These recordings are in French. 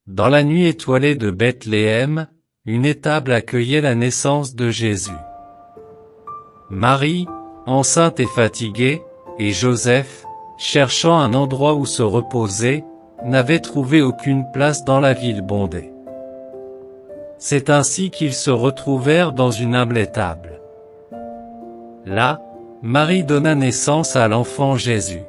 Dans la nuit étoilée de Bethléem, une étable accueillait la naissance de Jésus. Marie, enceinte et fatiguée, et Joseph, cherchant un endroit où se reposer, n'avaient trouvé aucune place dans la ville bondée. C'est ainsi qu'ils se retrouvèrent dans une humble étable. Là, Marie donna naissance à l'enfant Jésus.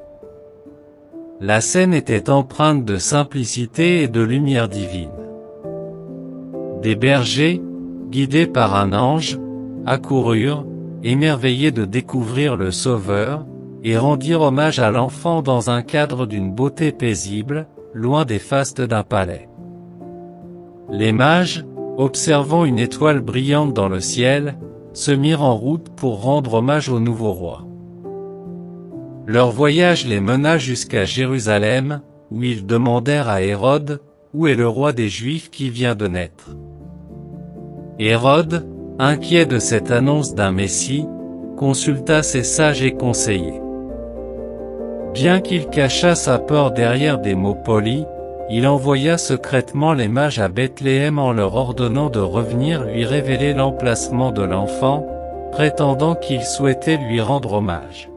La scène était empreinte de simplicité et de lumière divine. Des bergers, guidés par un ange, accoururent, émerveillés de découvrir le Sauveur, et rendirent hommage à l'enfant dans un cadre d'une beauté paisible, loin des fastes d'un palais. Les mages, observant une étoile brillante dans le ciel, se mirent en route pour rendre hommage au nouveau roi. Leur voyage les mena jusqu'à Jérusalem, où ils demandèrent à Hérode, où est le roi des Juifs qui vient de naître. Hérode, inquiet de cette annonce d'un Messie, consulta ses sages et conseillers. Bien qu'il cachât sa peur derrière des mots polis, il envoya secrètement les mages à Bethléem en leur ordonnant de revenir lui révéler l'emplacement de l'enfant, prétendant qu'il souhaitait lui rendre hommage.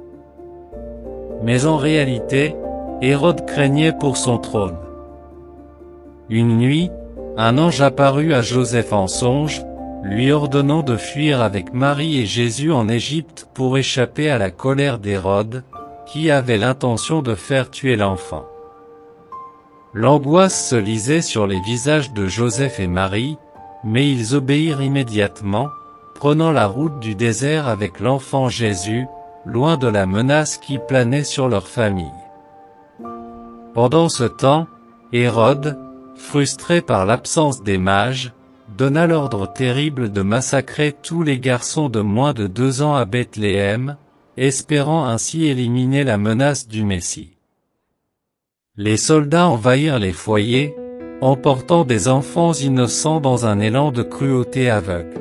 Mais en réalité, Hérode craignait pour son trône. Une nuit, un ange apparut à Joseph en songe, lui ordonnant de fuir avec Marie et Jésus en Égypte pour échapper à la colère d'Hérode, qui avait l'intention de faire tuer l'enfant. L'angoisse se lisait sur les visages de Joseph et Marie, mais ils obéirent immédiatement, prenant la route du désert avec l'enfant Jésus, loin de la menace qui planait sur leur famille. Pendant ce temps, Hérode, frustré par l'absence des mages, donna l'ordre terrible de massacrer tous les garçons de moins de 2 ans à Bethléem, espérant ainsi éliminer la menace du Messie. Les soldats envahirent les foyers, emportant des enfants innocents dans un élan de cruauté aveugle.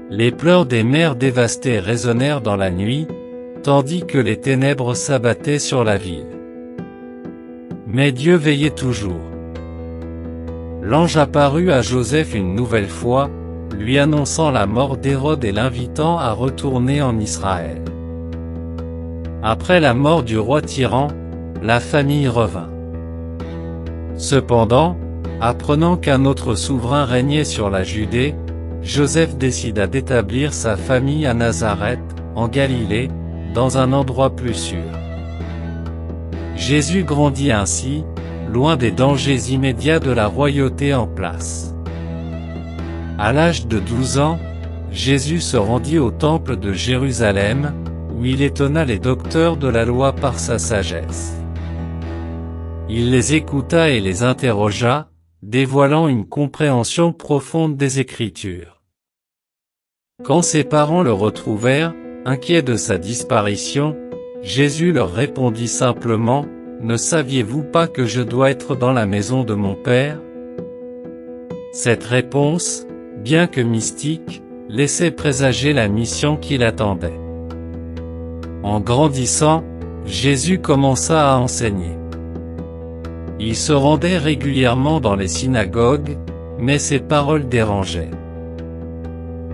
Les pleurs des mères dévastées résonnèrent dans la nuit, tandis que les ténèbres s'abattaient sur la ville. Mais Dieu veillait toujours. L'ange apparut à Joseph une nouvelle fois, lui annonçant la mort d'Hérode et l'invitant à retourner en Israël. Après la mort du roi tyran, la famille revint. Cependant, apprenant qu'un autre souverain régnait sur la Judée, Joseph décida d'établir sa famille à Nazareth, en Galilée, dans un endroit plus sûr. Jésus grandit ainsi, loin des dangers immédiats de la royauté en place. À l'âge de 12 ans, Jésus se rendit au temple de Jérusalem, où il étonna les docteurs de la loi par sa sagesse. Il les écouta et les interrogea, dévoilant une compréhension profonde des Écritures. Quand ses parents le retrouvèrent, inquiets de sa disparition, Jésus leur répondit simplement, « Ne saviez-vous pas que je dois être dans la maison de mon Père ?» Cette réponse, bien que mystique, laissait présager la mission qui l'attendait. En grandissant, Jésus commença à enseigner. Il se rendait régulièrement dans les synagogues, mais ses paroles dérangeaient.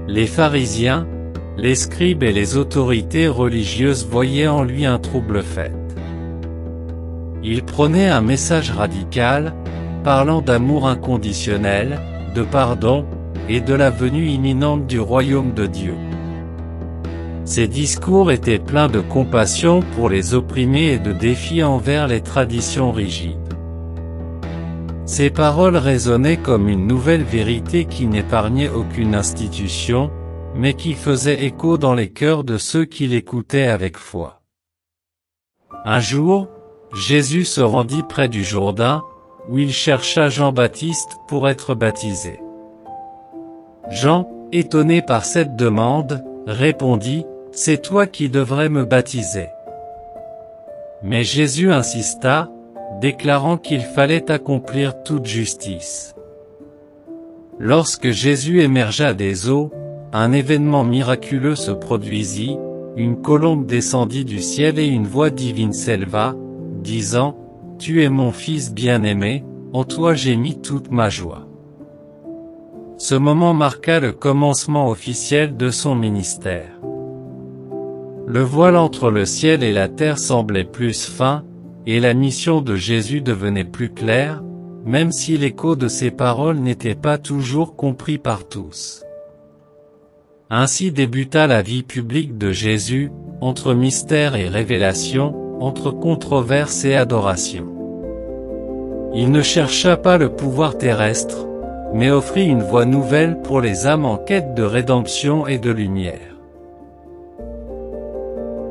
Les pharisiens, les scribes et les autorités religieuses voyaient en lui un trouble fait. Il prônait un message radical, parlant d'amour inconditionnel, de pardon, et de la venue imminente du royaume de Dieu. Ses discours étaient pleins de compassion pour les opprimés et de défis envers les traditions rigides. Ses paroles résonnaient comme une nouvelle vérité qui n'épargnait aucune institution, mais qui faisait écho dans les cœurs de ceux qui l'écoutaient avec foi. Un jour, Jésus se rendit près du Jourdain, où il chercha Jean-Baptiste pour être baptisé. Jean, étonné par cette demande, répondit, « C'est toi qui devrais me baptiser. » Mais Jésus insista, déclarant qu'il fallait accomplir toute justice. Lorsque Jésus émergea des eaux, un événement miraculeux se produisit, une colombe descendit du ciel et une voix divine s'éleva, disant, « Tu es mon Fils bien-aimé, en toi j'ai mis toute ma joie. Ce moment marqua le commencement officiel de son ministère. Le voile entre le ciel et la terre semblait plus fin, et la mission de Jésus devenait plus claire, même si l'écho de ses paroles n'était pas toujours compris par tous. Ainsi débuta la vie publique de Jésus, entre mystère et révélation, entre controverse et adoration. Il ne chercha pas le pouvoir terrestre, mais offrit une voie nouvelle pour les âmes en quête de rédemption et de lumière.